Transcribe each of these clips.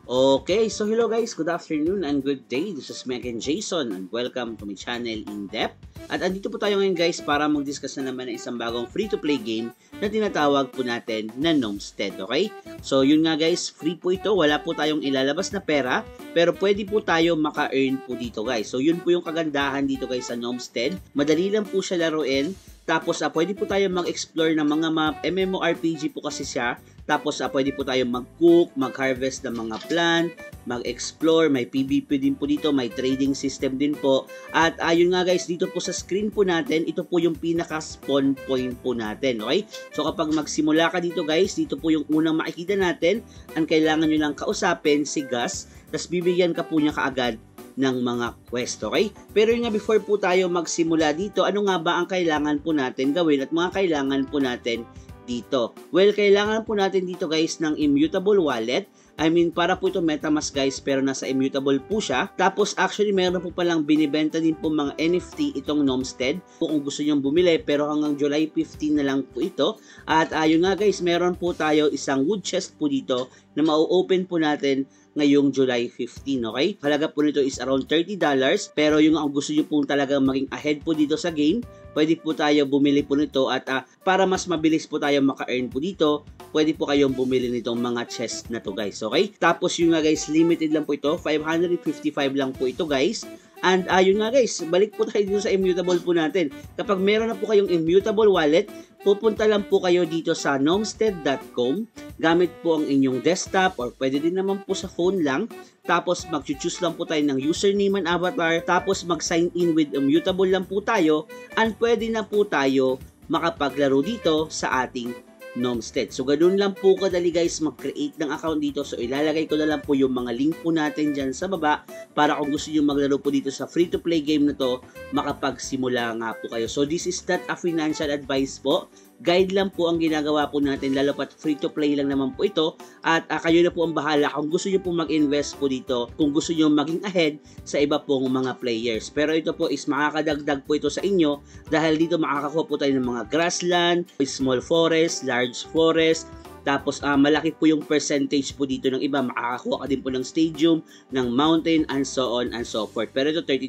Okay, so hello guys, good afternoon and good day. This is me again, Jason, and welcome to my channel In Depth. At andito po tayo ngayon guys para mag-discuss na naman ng isang bagong free-to-play game na tinatawag po natin na Gnomestead, okay? So yun nga guys, free po ito, wala po tayong ilalabas na pera, pero pwede po tayo maka-earn po dito guys. So yun po yung kagandahan dito guys sa Gnomestead, madali lang po siya laruin. Tapos pwede po tayo mag-explore ng mga map, MMORPG po kasi siya. Tapos pwede po tayo mag-cook, mag-harvest ng mga plant, mag-explore, may PvP din po dito, may trading system din po. At ayun nga guys, dito po sa screen po natin, ito po yung pinaka-spawn point po natin, okay? So kapag magsimula ka dito guys, dito po yung unang makikita natin. Ang kailangan nyo lang kausapin si Gus, tapos bibigyan ka po niya kaagad ng mga quest, okay? Pero yun nga, before po tayo magsimula dito, ano nga ba ang kailangan po natin gawin at mga kailangan po natin dito? Well, kailangan po natin dito guys ng immutable wallet. I mean, para po ito MetaMask guys, pero nasa immutable po siya. Tapos actually, meron po palang binibenta din po mga NFT itong Gnomestead. Kung gusto nyo bumili, pero hanggang July 15 na lang po ito. At ayun nga guys, meron po tayo isang wood chest po dito na ma-open po natin ngayong July 15, okay? Halaga po nito is around $30, pero yung ang gusto nyo po talagang maging ahead po dito sa game, pwede po tayo bumili po nito at para mas mabilis po tayo maka-earn po dito, pwede po kayong bumili nitong mga chest na to guys, okay? Tapos yung nga guys, limited lang po ito, 555 lang po ito guys. And ayun nga guys, balik po tayo dito sa immutable po natin. Kapag meron na po kayong immutable wallet, pupunta lang po kayo dito sa gnomestead.com. Gamit po ang inyong desktop or pwede din naman po sa phone lang. Tapos mag-choose lang po tayo ng username and avatar. Tapos mag-sign in with immutable lang po tayo. And pwede na po tayo makapaglaro dito sa ating Gnomestead. So, ganun lang po kadali guys mag-create ng account dito. So, ilalagay ko na lang po yung mga link po natin dyan sa baba para kung gusto nyo maglaro po dito sa free-to-play game na to, makapagsimula nga po kayo. So, this is not a financial advice po. Guide lang po ang ginagawa po natin, lalo pat free-to-play lang naman po ito. At kayo na po ang bahala kung gusto nyo po mag-invest po dito, kung gusto nyo maging ahead sa iba pong mga players. Pero ito po is makakadagdag po ito sa inyo dahil dito makakakuha po tayo ng mga grassland, small forest, large forest. Tapos malaki po yung percentage po dito ng iba, makakakuha ka din po ng stadium, ng mountain, and so on and so forth. Pero ito $30,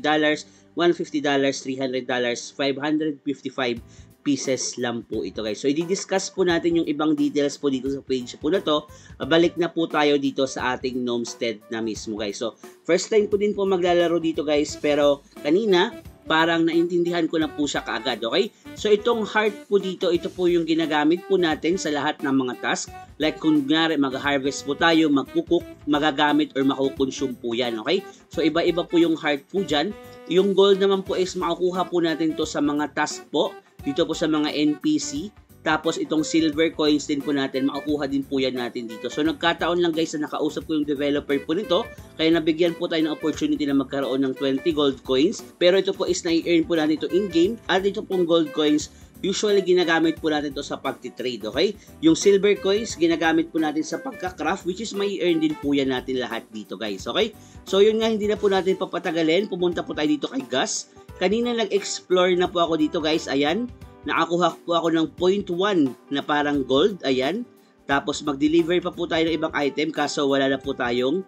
$150, $300, 555 pieces lang po ito guys. So i-discuss po natin yung ibang details po dito sa page po na to. Balik na po tayo dito sa ating Gnomestead na mismo guys. So first time ko din po maglalaro dito guys, pero kanina parang naintindihan ko na po siya kaagad, okay? So itong heart po dito, ito po yung ginagamit po natin sa lahat ng mga task. Like kung nga mag-harvest po tayo, mag-cook, magagamit or makukonsume po yan, okay? So iba-iba po yung heart po dyan. Yung gold naman po is makukuha po natin to sa mga task po, dito po sa mga NPC. Tapos itong silver coins din po natin, makukuha din po yan natin dito. So nagkataon lang guys na nakausap ko yung developer po nito, kaya nabigyan po tayo ng opportunity na magkaroon ng 20 gold coins. Pero ito po is na-earn po natin ito in-game, at ito pong gold coins, usually ginagamit po natin ito sa pagtitrade, okay? Yung silver coins, ginagamit po natin sa pagka-craft, which is may earn din po yan natin lahat dito guys, okay? So yun nga, hindi na po natin papatagalin, pumunta po tayo dito kay Gus. Kanina nag-explore na po ako dito guys, ayan. Nakakuha po ako ng 0.1 na parang gold, ayan. Tapos mag-deliver pa po tayo ng ibang item, kaso wala na po tayong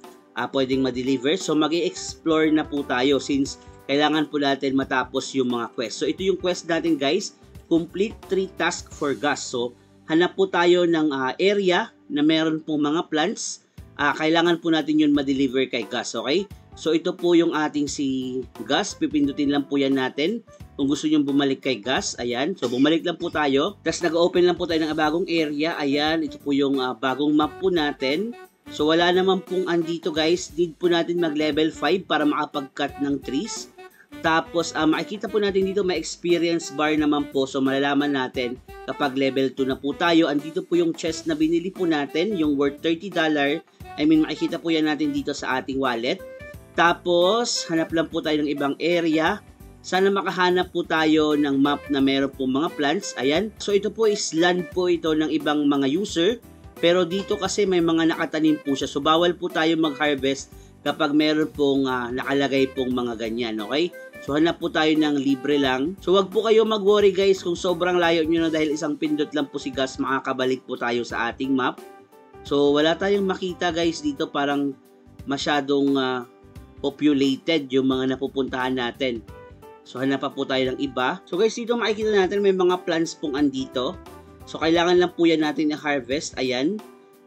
pwedeng ma-deliver. So mag-i-explore na po tayo since kailangan po natin matapos yung mga quest. So ito yung quest natin guys, complete 3 tasks for Gus. So hanap po tayo ng area na meron pong mga plants. Kailangan po natin yun ma-deliver kay Gus, okay? So ito po yung ating si Gus, pipindutin lang po yan natin. Kung gusto nyo bumalik kay Gus, ayan. So bumalik lang po tayo. Tapos nag-open lang po tayo ng bagong area, ayan. Ito po yung bagong map po natin. So wala naman pong andito guys. Need po natin mag-level 5 para makapag-cut ng trees. Tapos makikita po natin dito may experience bar naman po. So malalaman natin kapag level 2 na po tayo. Andito po yung chest na binili po natin, yung worth $30. I mean makikita po yan natin dito sa ating wallet. Tapos hanap lang po tayo ng ibang area. Sana makahanap po tayo ng map na meron po mga plants. Ayan. So ito po is land po ito ng ibang mga user. Pero dito kasi may mga nakatanim po siya. So bawal po tayo mag-harvest kapag meron pong nakalagay pong mga ganyan. Okay? So hanap po tayo ng libre lang. So wag po kayo mag-worry guys kung sobrang layo nyo na dahil isang pindot lang po si Gus, makakabalik po tayo sa ating map. So wala tayong makita guys dito, parang masyadong populated yung mga napupuntahan natin. So hanap pa po tayo ng iba. So guys, dito makikita natin may mga plants pong andito. So kailangan lang po yan natin i-harvest. Ayan.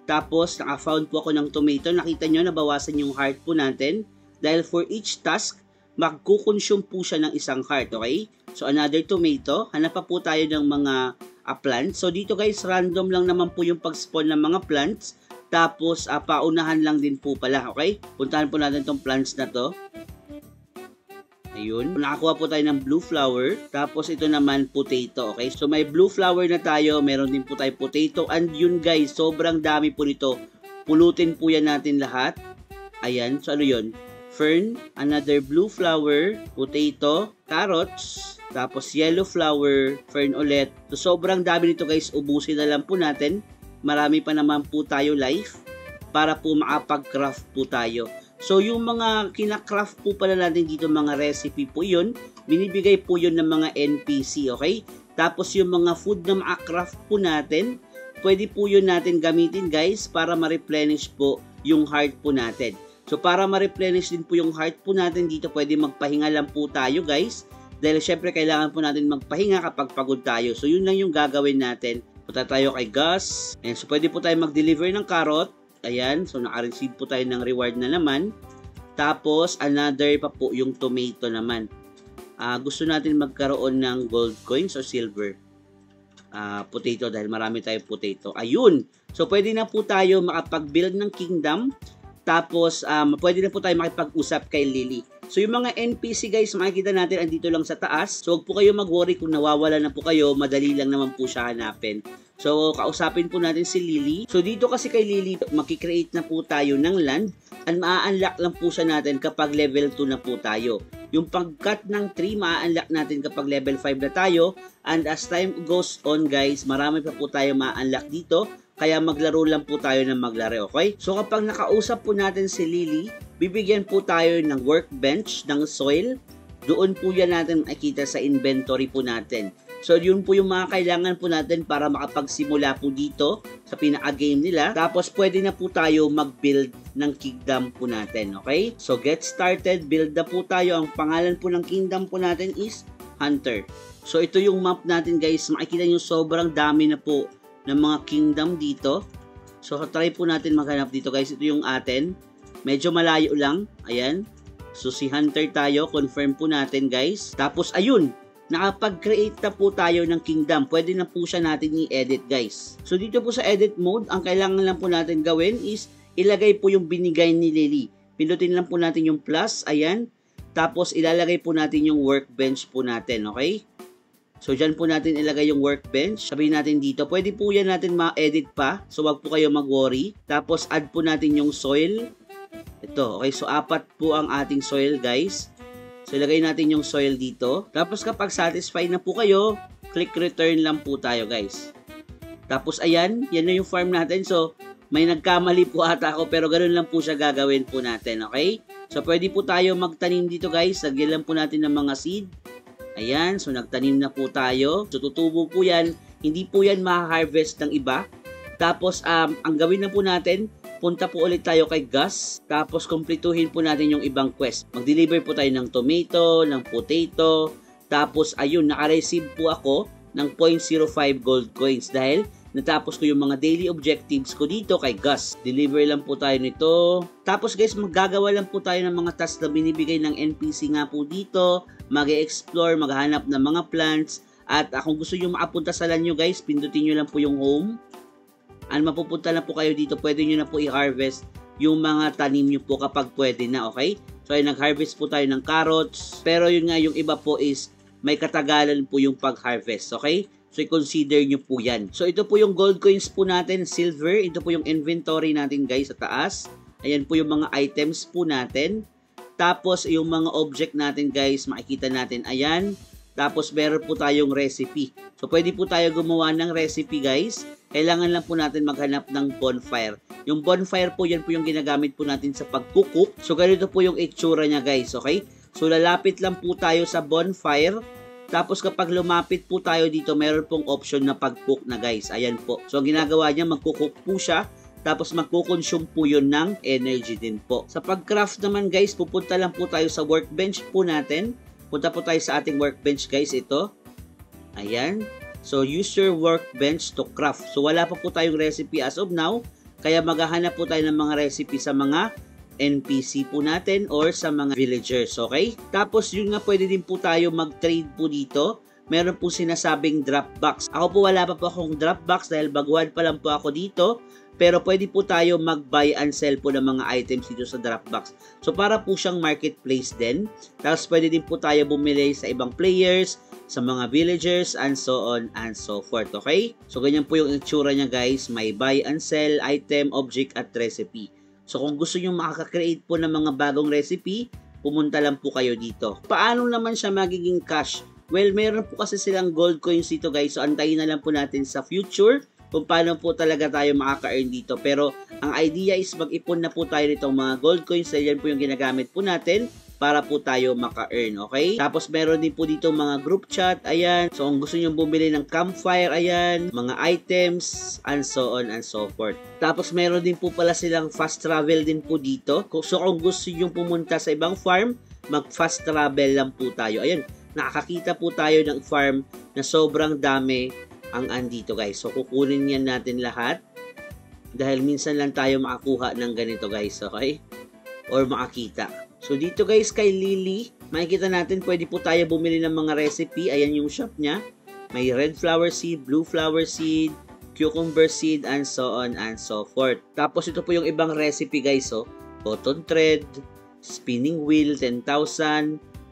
Tapos naka-found po ako ng tomato. Nakita nyo, nabawasan yung heart po natin. Dahil for each task, magkukonsume po siya ng isang heart. Okay? So another tomato. Hanap pa po tayo ng mga plants. So dito guys, random lang naman po yung pag-spawn ng mga plants. Tapos paunahan lang din po pala. Okay? Puntahan po natin tong plants na to. Ayun. Nakakuha po tayo ng blue flower. Tapos ito naman potato. Okay? So may blue flower na tayo. Meron din po tayo potato. And yun guys, sobrang dami po nito. Pulutin po yan natin lahat. Ayan. So ano yun? Fern. Another blue flower. Potato. Carrots. Tapos yellow flower. Fern ulit. So sobrang dami nito guys. Ubusin na lang po natin. Marami pa naman po tayo life. Para po makapag-craft po tayo. So, yung mga kinakraft po pala natin dito, mga recipe po yun, binibigay po yun ng mga NPC, okay? Tapos, yung mga food na makakraft po natin, pwede po yun natin gamitin, guys, para ma-replenish po yung heart po natin. So, para ma-replenish din po yung heart po natin dito, pwede magpahinga lang po tayo, guys. Dahil, syempre, kailangan po natin magpahinga kapag pagod tayo. So, yun lang yung gagawin natin. Punta tayo kay Gus. And so, pwede po tayo mag-deliver ng carrot. Ayan, so naka-receive po tayo ng reward na naman. Tapos, another pa po yung tomato naman. Gusto natin magkaroon ng gold coins o silver. Potato dahil marami tayong potato. Ayun! So, pwede na po tayo makapag-build ng kingdom. Tapos, pwede na po tayo makipag-usap kay Lily. So, yung mga NPC guys, makikita natin andito lang sa taas. So, huwag po kayo mag-worry kung nawawala na po kayo. Madali lang naman po siya hanapin. So, kausapin po natin si Lily. So, dito kasi kay Lily, makikreate na po tayo ng land and maa-unlock lang po siya natin kapag level 2 na po tayo. Yung pag-cut ng tree, maa-unlock natin kapag level 5 na tayo. And as time goes on, guys, marami pa po tayo maa-unlock dito. Kaya maglaro lang po tayo ng maglaro, okay? So, kapag nakausap po natin si Lily, bibigyan po tayo ng workbench, ng soil. Doon po yan natin makikita sa inventory po natin. So, yun po yung mga kailangan po natin para makapagsimula po dito sa pinaka-game nila. Tapos, pwede na po tayo mag-build ng kingdom po natin, okay? So, get started. Build na po tayo. Ang pangalan po ng kingdom po natin is Hunter. So, ito yung map natin, guys. Makikita nyo sobrang dami na po ng mga kingdom dito. So, try po natin maghanap dito, guys. Ito yung atin. Medyo malayo lang. Ayan. So, si Hunter tayo. Confirm po natin, guys. Tapos, ayun. Nakapag-create na po tayo ng kingdom. Pwede na po siya natin i-edit, guys. So, dito po sa edit mode, ang kailangan lang po natin gawin is ilagay po yung binigay ni Lily. Pindutin lang po natin yung plus. Ayan. Tapos, ilalagay po natin yung workbench po natin. Okay? So, dyan po natin ilagay yung workbench. Sabihin natin dito, pwede po yan natin ma-edit pa. So, wag po kayo mag-worry. Tapos, add po natin yung soil. Ito. Okay? So, 4 po ang ating soil, guys. So, ilagay natin yung soil dito. Tapos, kapag satisfied na po kayo, click return lang po tayo, guys. Tapos, ayan. Yan na yung farm natin. So, may nagkamali po ata ako, pero ganoon lang po siya gagawin po natin, okay? So, pwede po tayo magtanim dito, guys. Lagyan lang po natin ng mga seed. Ayan. So, nagtanim na po tayo. So, tutubo po yan. Hindi po yan ma-harvest ng iba. Tapos, ang gawin na po natin, punta po ulit tayo kay Gus. Tapos, kumpletuhin po natin yung ibang quest. Mag-deliver po tayo ng tomato, ng potato. Tapos, ayun, naka-receive po ako ng 0.05 gold coins dahil natapos ko yung mga daily objectives ko dito kay Gus. Deliver lang po tayo nito. Tapos, guys, maggagawa lang po tayo ng mga tasks na binibigay ng NPC nga po dito. Mag-explore, maghanap ng mga plants. At kung gusto nyo makapunta sa land nyo, guys, pindutin nyo lang po yung home. And mapupunta na po kayo dito, pwede nyo na po i-harvest yung mga tanim nyo po kapag pwede na, okay? So, ay nag-harvest po tayo ng carrots. Pero yun nga, yung iba po is may katagalan po yung pag-harvest, okay? So, i-consider nyo po yan. So, ito po yung gold coins po natin, silver. Ito po yung inventory natin, guys, sa taas. Ayan po yung mga items po natin. Tapos, yung mga object natin, guys, makikita natin, ayan. Tapos, meron po tayong recipe. So, pwede po tayo gumawa ng recipe, guys. Kailangan lang po natin maghanap ng bonfire. Yung bonfire po, yan po yung ginagamit po natin sa pagkukuk. So, ganito po yung itsura niya, guys, okay? So, lalapit lang po tayo sa bonfire. Tapos, kapag lumapit po tayo dito, meron pong option na pag-cook na, guys. Ayan po. So, ang ginagawa niya, magkukuk po siya. tapos magkukonsume po yun ng energy din po. Sa pag-craft naman guys, pupunta lang po tayo sa workbench po natin. Punta po tayo sa ating workbench guys, ito. Ayan. So, use your workbench to craft. So, wala pa po tayong recipe as of now, kaya maghahanap po tayo ng mga recipe sa mga NPC po natin or sa mga villagers, okay? Tapos, yun nga, pwede din po tayo mag-trade po dito. Meron po sinasabing drop box. Ako po wala pa po akong drop box dahil baguhan pa lang po ako dito. Pero pwede po tayo mag-buy and sell po ng mga items dito sa Dropbox. So para po siyang marketplace din. Tapos pwede din po tayo bumili sa ibang players, sa mga villagers, and so on and so forth. Okay? So ganyan po yung itsura niya guys. May buy and sell, item, object, at recipe. So kung gusto nyo makaka-create po ng mga bagong recipe, pumunta lang po kayo dito. Paano naman siya magiging cash? Well, meron po kasi silang gold coins dito guys. So antayin na lang po natin sa future kung paano po talaga tayo makaka-earn dito. Pero ang idea is mag-ipon na po tayo nitong mga gold coins. Yan po yung ginagamit po natin para po tayo maka-earn, okay? Tapos meron din po dito mga group chat, ayan. So kung gusto nyo bumili ng campfire, ayan, mga items, and so on and so forth. Tapos meron din po pala silang fast travel din po dito. So kung gusto nyo pumunta sa ibang farm, mag-fast travel lang po tayo. Ayan, nakakakita po tayo ng farm na sobrang dami ang andito guys. So kukunin yan natin lahat dahil minsan lang tayo makakuha ng ganito guys, okay? Or makakita. So dito guys kay Lily, makikita natin pwede po tayo bumili ng mga recipe. Ayan yung shop niya. May red flower seed, blue flower seed, cucumber seed, and so on and so forth. Tapos ito po yung ibang recipe guys, oh. Cotton thread, spinning wheel 10,000,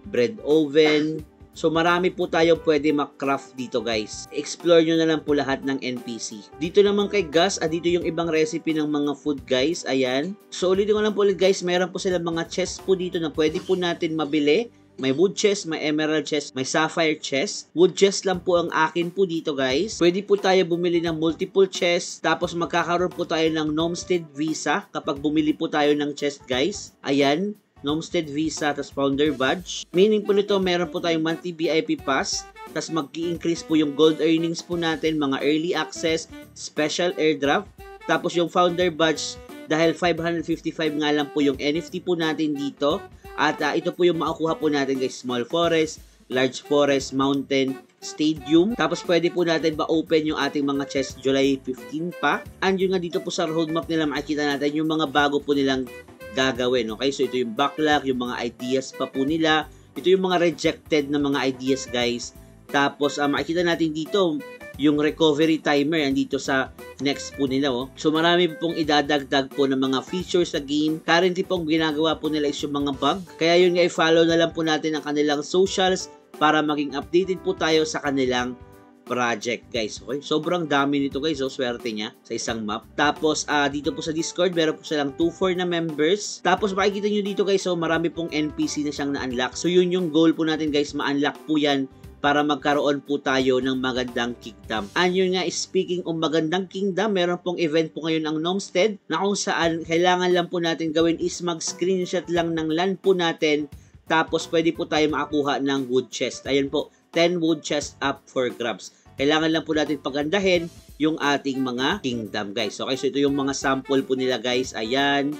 bread oven. So marami po tayo pwede mag-craft dito guys. Explore nyo na lang po lahat ng NPC. Dito naman kay Gus, dito yung ibang recipe ng mga food guys. Ayan. So ulitin ko lang po ulit guys, meron po sila mga chest po dito na pwede po natin mabili. May wood chest, may emerald chest, may sapphire chest. Wood chest lang po ang akin po dito guys. Pwede po tayo bumili ng multiple chest. Tapos magkakaroon po tayo ng Nomstead Visa kapag bumili po tayo ng chest guys. Ayan. Nomstead Visa, tas Founder Badge. Meaning po nito, meron po tayong monthly VIP Pass, tas mag-i-increase po yung gold earnings po natin, mga early access, special airdrop, tapos yung Founder Badge, dahil 555 nga lang po yung NFT po natin dito, at ito po yung makukuha po natin guys, small forest, large forest, mountain, stadium. Tapos pwede po natin ba-open yung ating mga chest July 15 pa. And yun nga dito po sa roadmap nila, makikita natin yung mga bago po nilang gagawin, okay? So ito yung backlog, yung mga ideas pa po nila. Ito yung mga rejected na mga ideas guys. Tapos makikita natin dito yung recovery timer andito sa next po nila, oh. So marami pong idadagdag po ng mga features sa game. Currently pong ginagawa po nila is yung mga bug. Kaya yun nga, i-follow na lang po natin ang kanilang socials para maging updated po tayo sa kanilang project guys, okay? Sobrang dami nito guys, oh, swerte niya sa isang map. Tapos dito po sa Discord meron po silang 2-4 na members. Tapos makikita nyo dito guys, oh, marami pong NPC na siyang na-unlock. So yun yung goal po natin guys, ma-unlock po yan para magkaroon po tayo ng magandang kingdom. And yun nga, speaking of magandang kingdom, meron pong event po ngayon ang Nomstead na kung saan kailangan lang po natin gawin is mag-screenshot lang ng land po natin. Tapos pwede po tayo makakuha ng wood chest. Ayan po, 10 wood chest up for grabs. Kailangan lang po natin pagandahin yung ating mga kingdom guys. Okay, so ito yung mga sample po nila guys. Ayan,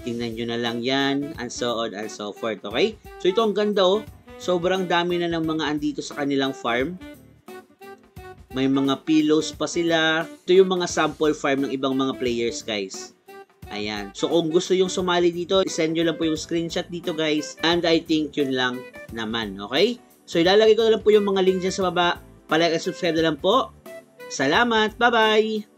tingnan nyo na lang yan, and so on and so forth. Okay, so ito ang ganda, oh. Sobrang dami na ng mga andito sa kanilang farm. May mga pillows pa sila. Ito yung mga sample farm ng ibang mga players guys. Ayan. So kung gusto yung sumali dito, send nyo lang po yung screenshot dito guys. And I think yun lang naman. Okay? So ilalagay ko na lang po yung mga link dyan sa baba. Palike at subscribe na lang po. Salamat. Bye-bye.